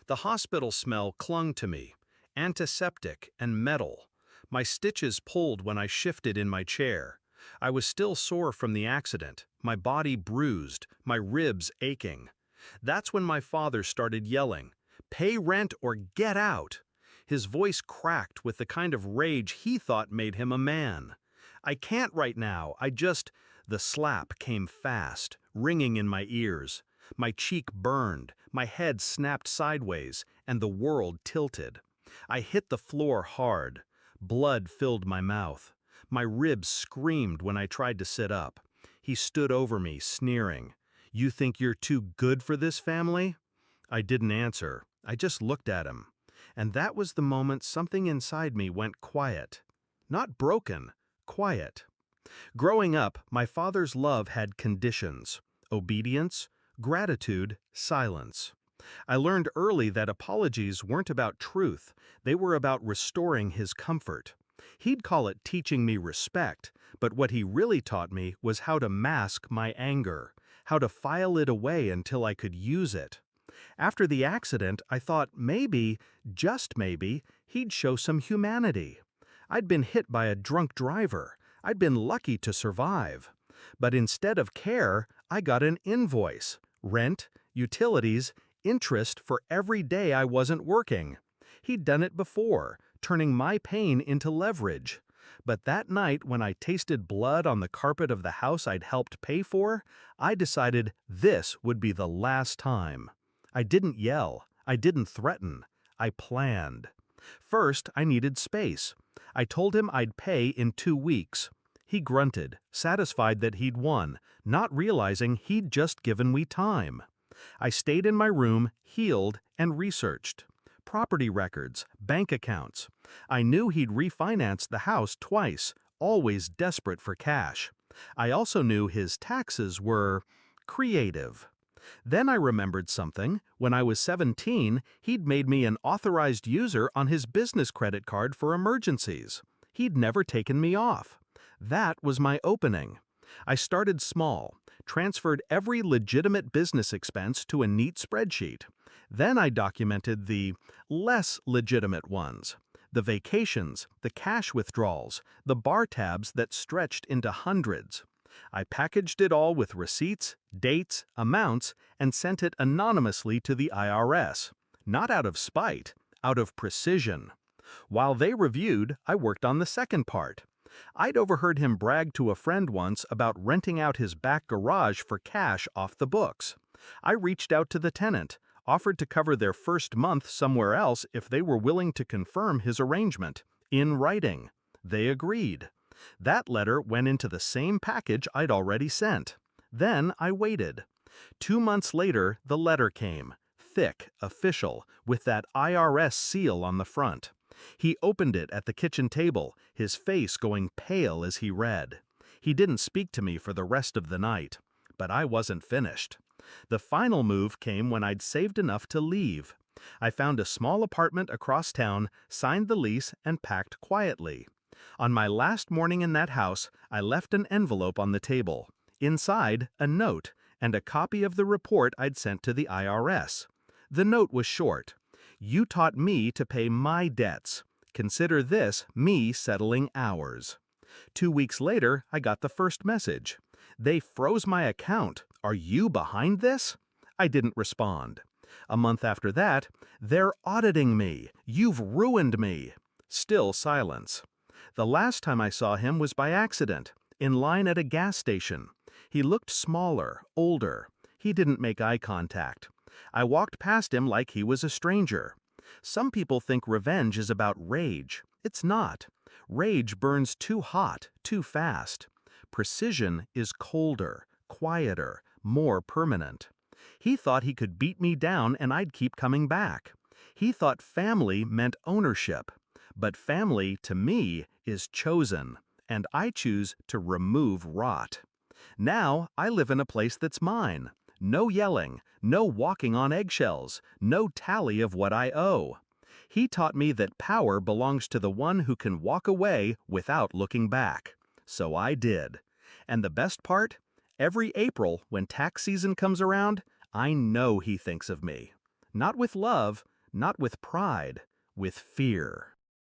The hospital smell clung to me, antiseptic and metal. My stitches pulled when I shifted in my chair. I was still sore from the accident, my body bruised, my ribs aching. That's when my father started yelling, "Pay rent or get out!" His voice cracked with the kind of rage he thought made him a man. "I can't right now, The slap came fast, ringing in my ears. My cheek burned, my head snapped sideways, and the world tilted. I hit the floor hard. Blood filled my mouth. My ribs screamed when I tried to sit up. He stood over me, sneering. "You think you're too good for this family?" I didn't answer. I just looked at him. And that was the moment something inside me went quiet. Not broken, quiet. Growing up, my father's love had conditions: obedience, gratitude, silence. I learned early that apologies weren't about truth, they were about restoring his comfort. He'd call it teaching me respect, but what he really taught me was how to mask my anger, how to file it away until I could use it. After the accident, I thought maybe, just maybe, he'd show some humanity. I'd been hit by a drunk driver. I'd been lucky to survive. But instead of care, I got an invoice, rent, utilities, interest for every day I wasn't working. He'd done it before, turning my pain into leverage. But that night when I tasted blood on the carpet of the house I'd helped pay for, I decided this would be the last time. I didn't yell. I didn't threaten. I planned. First, I needed space. I told him I'd pay in 2 weeks. He grunted, satisfied that he'd won, not realizing he'd just given me time. I stayed in my room, healed, and researched. Property records, bank accounts. I knew he'd refinanced the house twice, always desperate for cash. I also knew his taxes were creative. Then I remembered something. When I was 17, he'd made me an authorized user on his business credit card for emergencies. He'd never taken me off. That was my opening. I started small, transferred every legitimate business expense to a neat spreadsheet. Then I documented the less legitimate ones, the vacations, the cash withdrawals, the bar tabs that stretched into hundreds. I packaged it all with receipts, dates, amounts, and sent it anonymously to the IRS. Not out of spite, out of precision. While they reviewed, I worked on the second part. I'd overheard him brag to a friend once about renting out his back garage for cash off the books. I reached out to the tenant, offered to cover their first month somewhere else if they were willing to confirm his arrangement, in writing. They agreed. That letter went into the same package I'd already sent. Then I waited. 2 months later, the letter came, thick, official, with that IRS seal on the front. He opened it at the kitchen table, his face going pale as he read. He didn't speak to me for the rest of the night. But I wasn't finished. The final move came when I'd saved enough to leave. I found a small apartment across town, signed the lease, and packed quietly. On my last morning in that house, I left an envelope on the table. Inside, a note, and a copy of the report I'd sent to the IRS. The note was short. "You taught me to pay my debts. Consider this me settling ours." 2 weeks later, I got the first message. "They froze my account. Are you behind this?" I didn't respond. A month after that, "They're auditing me. You've ruined me." Still silence. The last time I saw him was by accident, in line at a gas station. He looked smaller, older. He didn't make eye contact. I walked past him like he was a stranger. Some people think revenge is about rage. It's not. Rage burns too hot, too fast. Precision is colder, quieter, more permanent. He thought he could beat me down and I'd keep coming back. He thought family meant ownership. But family, to me, is chosen, and I choose to remove rot. Now I live in a place that's mine. No yelling, no walking on eggshells, no tally of what I owe. He taught me that power belongs to the one who can walk away without looking back. So I did. And the best part? Every April, when tax season comes around, I know he thinks of me. Not with love, not with pride, with fear.